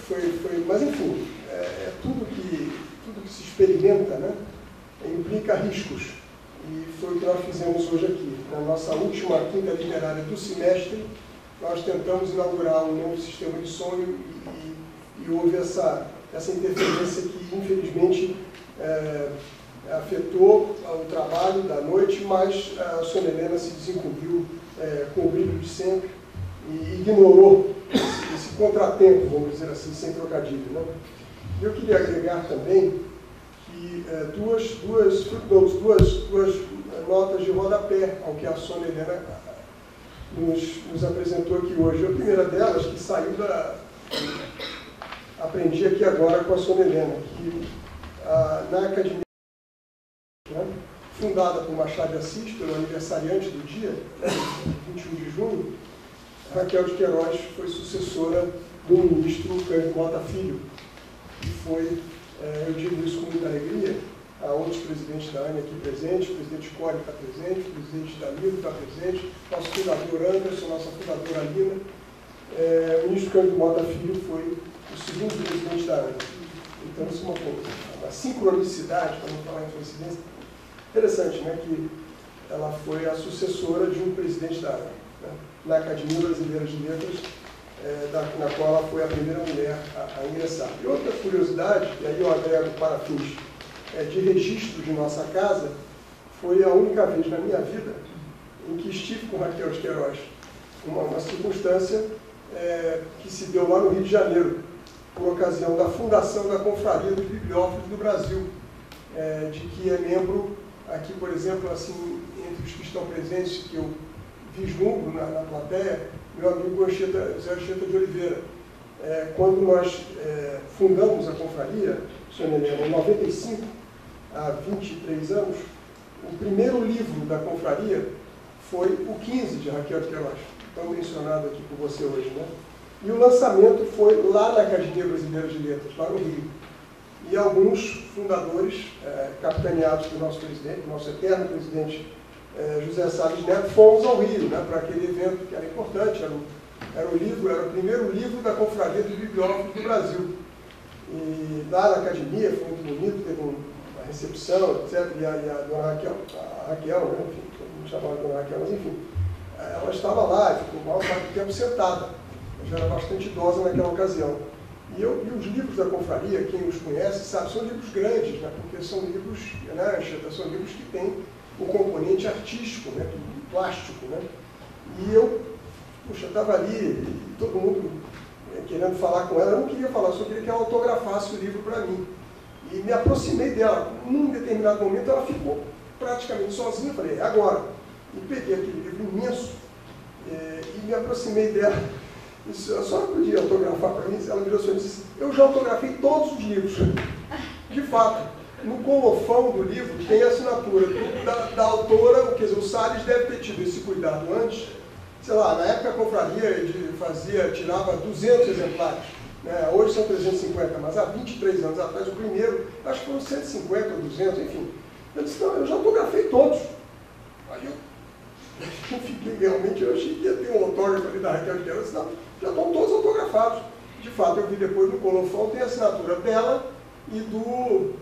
foi. Mas enfim, tudo que se experimenta, né? Implica riscos. E foi o que nós fizemos hoje aqui. Na nossa última quinta literária do semestre, nós tentamos inaugurar um novo sistema de som e houve essa interferência que, infelizmente, afetou o trabalho da noite, mas a Sônia Helena se desencobriu com o brilho de sempre e ignorou esse contratempo, vamos dizer assim, sem trocadilho, né? Eu queria agregar também que duas notas de rodapé ao que a Sônia Helena nos apresentou aqui hoje. A primeira delas, que saiu aprendi aqui agora com a Sônia Helena, que na Academia, né, fundada por Machado de Assis, pelo aniversariante do dia, 21 de junho, Raquel de Queiroz foi sucessora do ministro Cândido Mota Filho, que foi, eu digo isso com muita alegria, há outros presidentes da ANE aqui presentes, o presidente Core está presente, o presidente Danilo está presente, nosso fundador Anderson, nossa fundadora Lina, o ministro Cândido Mota Filho foi o segundo presidente da ANE. Então, isso é uma sincronicidade, para não falar em coincidência, Interessante, né, que ela foi a sucessora de um presidente da na Academia Brasileira de Letras, na qual ela foi a primeira mulher a ingressar. E outra curiosidade, e aí eu agrego para fins de registro de nossa casa, foi a única vez na minha vida em que estive com Raquel de Queiroz, uma circunstância que se deu lá no Rio de Janeiro, por ocasião da fundação da Confraria dos Bibliófilos do Brasil, de que é membro, aqui, por exemplo, assim, entre os que estão presentes, que eu vislumbro na plateia, meu amigo Zé Anchieta de Oliveira. Quando nós fundamos a Confraria, Sônia Helena, em 95, há 23 anos, o primeiro livro da Confraria foi o 15, de Raquel de Queiroz, tão mencionado aqui por você hoje, né? E o lançamento foi lá na Academia Brasileira de Letras, lá no Rio. E alguns fundadores, capitaneados pelo nosso presidente, nosso eterno presidente José Salles Neto, fomos ao Rio, né, para aquele evento que era importante, era o primeiro livro da Confraria dos Bibliófilos do Brasil. E lá na academia, foi muito bonito, teve uma recepção, etc. E a dona Raquel, né, enfim, todo mundo chamava de dona Raquel, mas enfim, ela estava lá, ficou mal parte do tempo sentada. Eu já era bastante idosa naquela ocasião. E os livros da Confraria, quem os conhece, sabe, são livros grandes, né, porque são livros, né, são livros que têm o componente artístico, né, plástico, né? E eu, puxa, estava ali, e todo mundo querendo falar com ela, eu não queria falar, só queria que ela autografasse o livro para mim. E me aproximei dela. Num determinado momento, ela ficou praticamente sozinha, falei, é agora. E peguei aquele livro imenso e me aproximei dela. Disse, a senhora podia autografar para mim? Ela virou e disse, eu já autografei todos os livros. De fato. No colofão do livro tem a assinatura da autora, quer dizer, o Salles deve ter tido esse cuidado antes. Sei lá, na época a Confraria tirava 200 exemplares, né? Hoje são 350, mas há 23 anos atrás, o primeiro, acho que foram 150 ou 200, enfim. Eu disse, não, eu já autografei todos. Aí eu fiquei realmente, eu achei que ia ter um autógrafo ali da Raquel de Queiroz, disse, não, já estão todos autografados. De fato, eu vi depois no colofão, tem a assinatura dela e do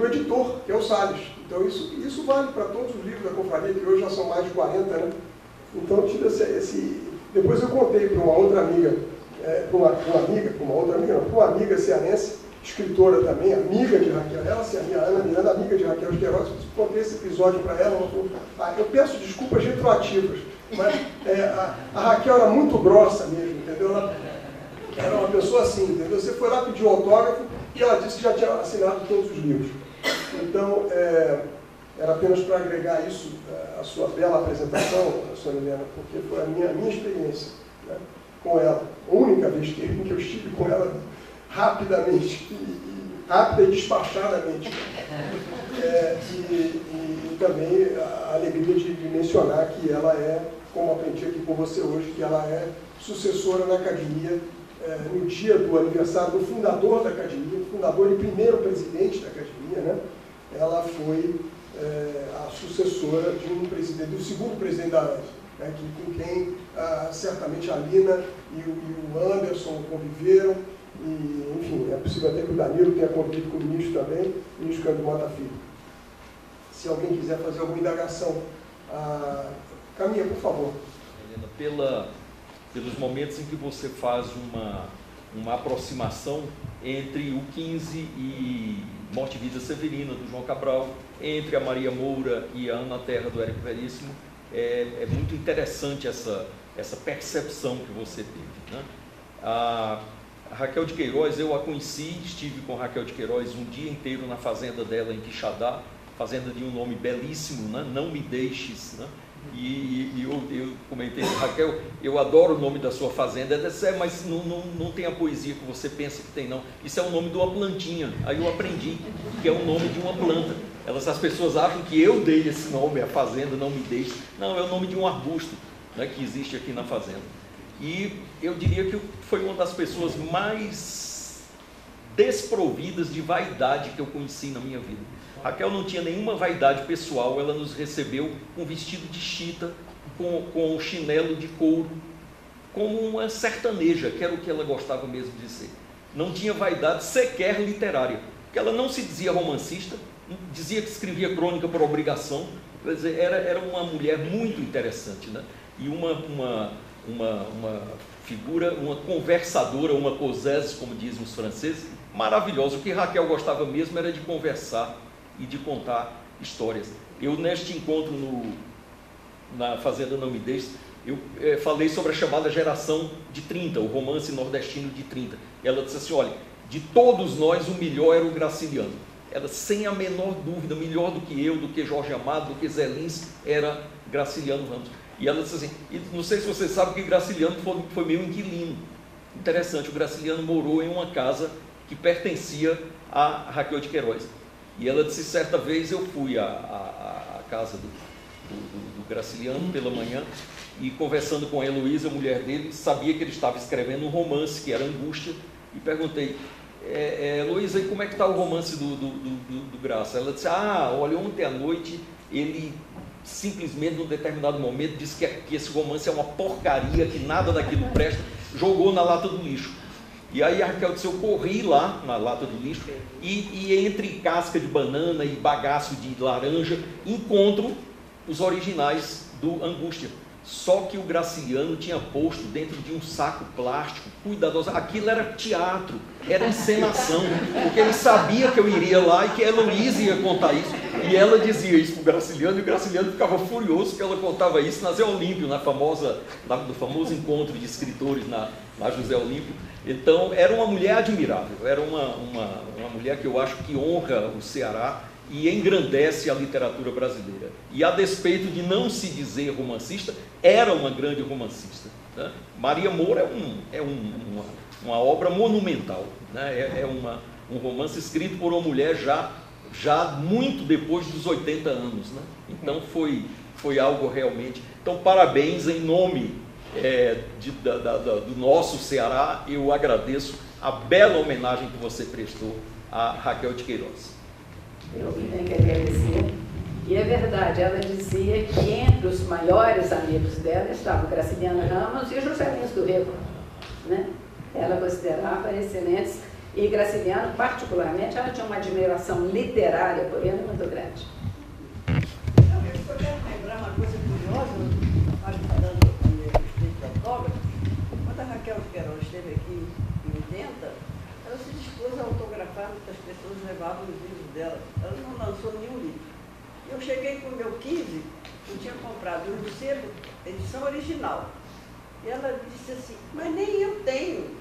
editor, que é o Salles. Então isso vale para todos os livros da Confraria, que hoje já são mais de 40, né? Então tira esse... Depois eu contei para uma outra amiga, para uma amiga cearense, escritora também, amiga de Raquel, ela, a Ana Miranda, amiga de Raquel de Queiroz, contei esse episódio para ela falou, eu peço desculpas retroativas, mas a Raquel era muito grossa mesmo, entendeu? Ela era uma pessoa assim, entendeu? Você foi lá pedir um autógrafo, e ela disse que já tinha assinado todos os livros. Então, era apenas para agregar isso à sua bela apresentação, Sônia Helena, porque foi a minha experiência, né, com ela. A única vez que eu estive com ela rapidamente, rápida e despachadamente. E também a alegria de mencionar que ela como aprendi aqui com você hoje, que ela é sucessora na academia, no dia do aniversário do fundador da academia, fundador e primeiro presidente da academia, né? Ela foi a sucessora de do segundo presidente da ANS, né? Com quem certamente a Lina e o Anderson conviveram, e, enfim, é possível até que o Danilo tenha convivido com o ministro também, o ministro Cândido Mota Filho. Se alguém quiser fazer alguma indagação, caminha, por favor. Helena, pelos momentos em que você faz uma aproximação entre o 15 e Morte e Vida Severina, do João Cabral, entre a Maria Moura e a Ana Terra, do Érico Veríssimo, é muito interessante essa percepção que você teve, né? A Raquel de Queiroz, eu a conheci, estive com a Raquel de Queiroz um dia inteiro na fazenda dela em Quixadá, fazenda de um nome belíssimo, né? Não Me Deixes, né? E eu comentei com Raquel, eu adoro o nome da sua fazenda. Ela disse, mas não tem a poesia que você pensa que tem, não. Isso é o nome de uma plantinha. Aí eu aprendi que é o nome de uma planta. As pessoas acham que eu dei esse nome, a fazenda Não Me Deixe. Não, é o nome de um arbusto, né, que existe aqui na fazenda. E eu diria que foi uma das pessoas mais desprovidas de vaidade que eu conheci na minha vida. Raquel não tinha nenhuma vaidade pessoal, ela nos recebeu com vestido de chita, com chinelo de couro, como uma sertaneja, que era o que ela gostava mesmo de ser. Não tinha vaidade sequer literária. porque ela não se dizia romancista, dizia que escrevia crônica por obrigação. Quer dizer, era uma mulher muito interessante, né? E uma figura, uma conversadora, uma causeuse, como dizem os franceses, maravilhosa. O que Raquel gostava mesmo era de conversar e de contar histórias. Eu, neste encontro na Fazenda Não Me Deixe, eu falei sobre a chamada geração de 30, o romance nordestino de 30. Ela disse assim, olha, de todos nós o melhor era o Graciliano. Ela, sem a menor dúvida, melhor do que eu, do que Jorge Amado, do que Zé Lins, era Graciliano Ramos. E ela disse assim, e não sei se vocês sabem que Graciliano foi meu inquilino. Interessante, o Graciliano morou em uma casa que pertencia a Raquel de Queiroz. E ela disse, certa vez eu fui à casa do Graciliano pela manhã, e conversando com a Heloísa, a mulher dele, sabia que ele estava escrevendo um romance, que era Angústia, e perguntei, Heloísa, e como é que está o romance do Graça? Ela disse, olha, ontem à noite ele simplesmente, num determinado momento, disse que esse romance é uma porcaria, que nada daquilo presta, jogou na lata do lixo. E aí a Raquel disse, eu corri lá na lata do lixo e entre casca de banana e bagaço de laranja, encontro os originais do Angústia. Só que o Graciliano tinha posto dentro de um saco plástico, cuidadoso. Aquilo era teatro, era encenação, porque ele sabia que eu iria lá e que a Heloísa ia contar isso. E ela dizia isso para o Graciliano, e o Graciliano ficava furioso que ela contava isso na Zé Olímpio, no famoso encontro de escritores na José Olímpio. Então, era uma mulher admirável, era uma mulher que eu acho que honra o Ceará e engrandece a literatura brasileira. E a despeito de não se dizer romancista, era uma grande romancista, né? Maria Moura é uma obra monumental, né? Um romance escrito por uma mulher já muito depois dos 80 anos, né? Então foi algo realmente... Então, parabéns em nome do nosso Ceará. Eu agradeço a bela homenagem que você prestou a Raquel de Queiroz. Eu tenho que agradecer. E é verdade, ela dizia que entre os maiores amigos dela estavam Graciliano Ramos e José Lins do Rego, né? Ela considerava excelentes, e Graciliano, particularmente, ela tinha uma admiração literária por ele muito grande. Eu quero lembrar uma coisa curiosa, falando de autógrafo. Quando a Raquel de Queiroz esteve aqui em 80, ela se dispôs a autografar, muitas pessoas levavam os livros dela. Ela não lançou nenhum livro. Eu cheguei com o meu 15, eu tinha comprado um sebo, edição original. E ela disse assim, mas nem eu tenho.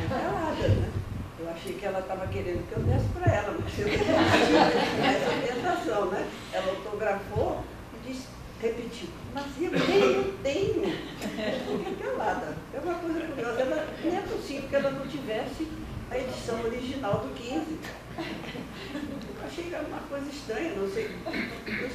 Calada, né? Eu achei que ela estava querendo que eu desse para ela, mas eu tinha essa tentação, né? Ela autografou e disse, repetiu, mas eu nem eu tenho. Eu fiquei calada. É uma coisa curiosa. Ela, nem é possível que ela não tivesse a edição original do 15. Eu achei que era uma coisa estranha, não sei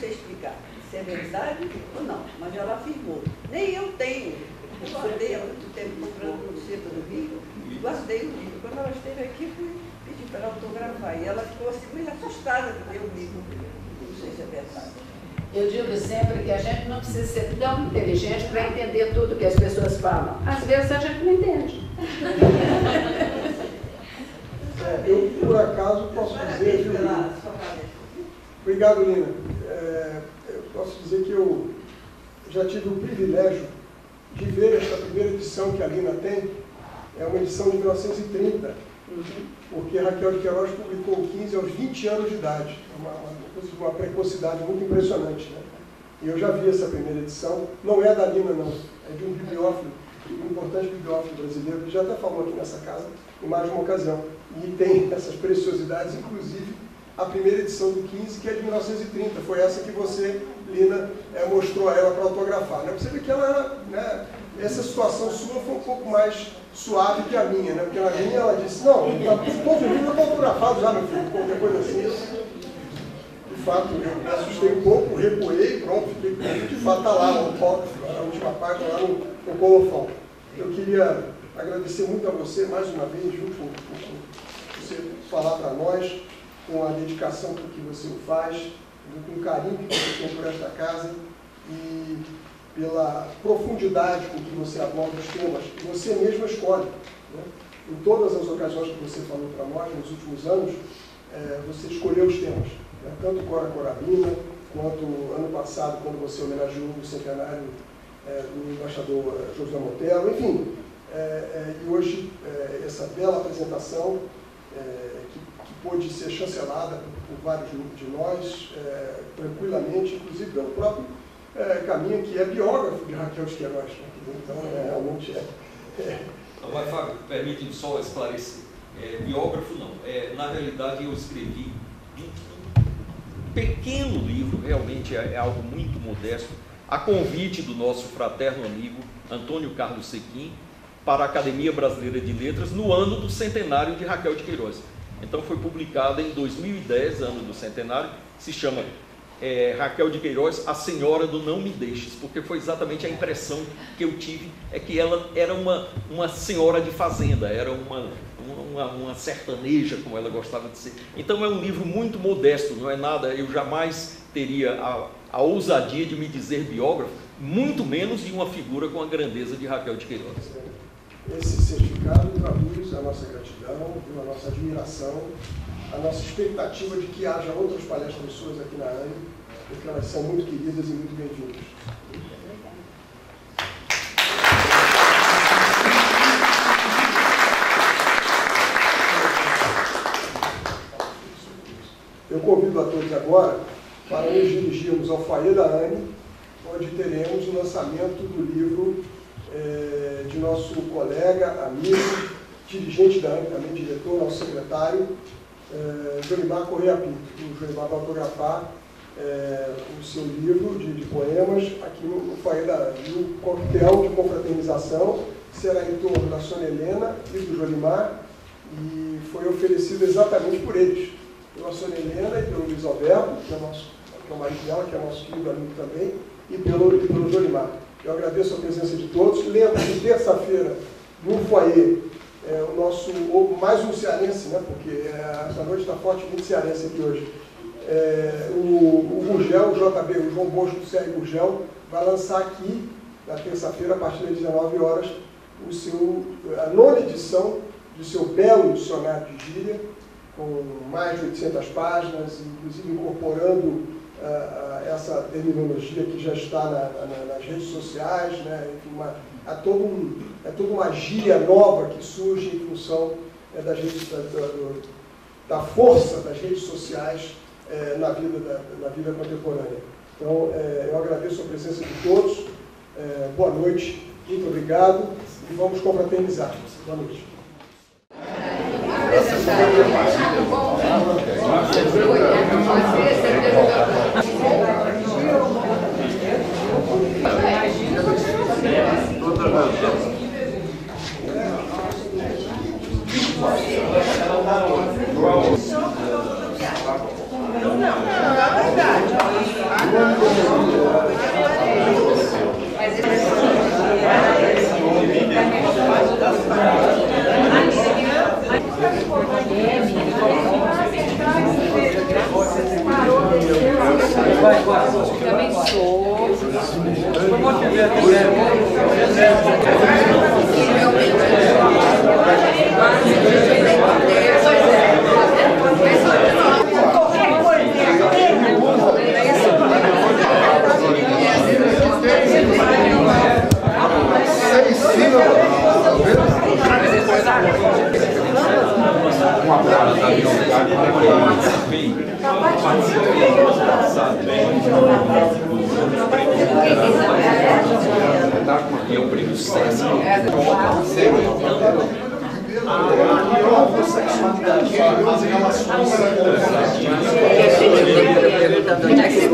explicar se é verdade ou não, mas ela afirmou, nem eu tenho. Eu guardei há muito tempo comprando no centro do Rio, guardei o livro. Quando ela esteve aqui, fui pedir para ela autografar, e ela ficou assim meio assustada com o meu livro. Não sei se é verdade. Eu digo sempre que a gente não precisa ser tão inteligente para entender tudo que as pessoas falam. Às vezes a gente não entende. Eu, por acaso, posso dizer... Obrigado, Lina. Eu posso dizer que eu já tive o privilégio de ver essa primeira edição que a Lina tem. É uma edição de 1930, porque Raquel de Queiroz publicou o 15 aos 20 anos de idade. Uma precocidade muito impressionante, né? E eu já vi essa primeira edição. Não é da Lina, não. É de um bibliófilo, um importante bibliófilo brasileiro, que já até falou aqui nessa casa em mais de uma ocasião. E tem essas preciosidades, inclusive a primeira edição do 15, que é de 1930. Foi essa que você, Lina, mostrou a ela para autografar, né? Você vê que ela era, né, essa situação sua foi um pouco mais suave que a minha, né? Porque na minha ela disse, não, todo livro está autografado já, meu filho, qualquer coisa assim. De fato, eu me assustei um pouco, recuei, pronto, fiquei com, de fato está lá no autógrafo, a última página lá no colofão. Eu queria agradecer muito a você, mais uma vez, junto com você falar para nós, com a dedicação com que você o faz, com o carinho que você tem por esta casa e pela profundidade com que você aborda os temas que você mesmo escolhe, né? Em todas as ocasiões que você falou para nós nos últimos anos, você escolheu os temas, né? Tanto Cora Coralina, quanto ano passado, quando você homenageou o centenário do embaixador José Montello, enfim. E hoje, essa bela apresentação, que pôde ser chancelada por vários de nós, tranquilamente, inclusive pelo próprio Caminha, que é biógrafo de Raquel de Queiroz, né? Então, realmente Mas, Fábio, permite-me só esclarecer. Biógrafo não. Na realidade, eu escrevi um pequeno livro, realmente é algo muito modesto, a convite do nosso fraterno amigo Antônio Carlos Sequim para a Academia Brasileira de Letras no ano do centenário de Raquel de Queiroz. Então foi publicada em 2010, ano do centenário, se chama Raquel de Queiroz, a Senhora do Não Me Deixes, porque foi exatamente a impressão que eu tive, que ela era uma senhora de fazenda, era uma sertaneja, como ela gostava de ser. Então é um livro muito modesto, não é nada, eu jamais teria a ousadia de me dizer biógrafo, muito menos de uma figura com a grandeza de Raquel de Queiroz. Esse certificado traduz a nossa gratidão, a nossa admiração, a nossa expectativa de que haja outras palestras suas aqui na ANE, porque elas são muito queridas e muito bem-vindas. Eu convido a todos agora para nos dirigirmos ao foyer da ANE, onde teremos o lançamento do livro de nosso colega, amigo, dirigente da ANE, também diretor, nosso secretário, Jolimar Correia Pinto. O Jolimar vai autografar o seu livro de poemas aqui no foyer da ANE. E o coquetel de confraternização será em torno da Sônia Helena e do Jolimar, e foi oferecido exatamente por eles, pela Sônia Helena e pelo Luiz Alberto, que é o marido dela, que é nosso querido amigo também, e pelo Jolimar. Eu agradeço a presença de todos. Lembro que terça-feira, no foyer, mais um cearense, né, porque essa noite está fortemente cearense aqui hoje. O Gurgel, o JB, o João Bosco do Sérgio Gurgel, vai lançar aqui, na terça-feira, a partir das 19 horas, a 9ª edição do seu belo dicionário de gíria, com mais de 800 páginas, inclusive incorporando essa terminologia que já está nas redes sociais, né? Enfim, é toda uma gíria nova que surge em função da força das redes sociais na vida contemporânea. Então, eu agradeço a presença de todos, boa noite, muito obrigado, e vamos confraternizar. Boa noite. Também sou. Um abraço e é o prêmio César. A homossexualidade e as relações Perguntando onde é que é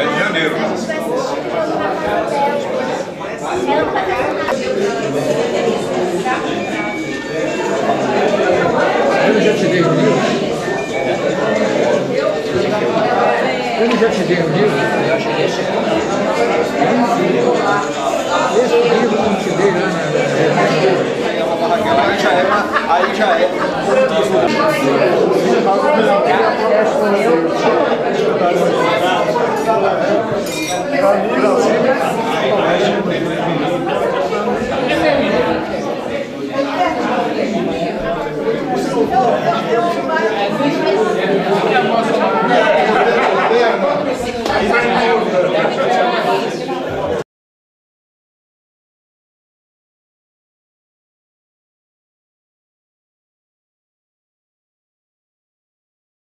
de janeiro. Eu já te dei o livro? Eu já te dei o livro? Aí já é.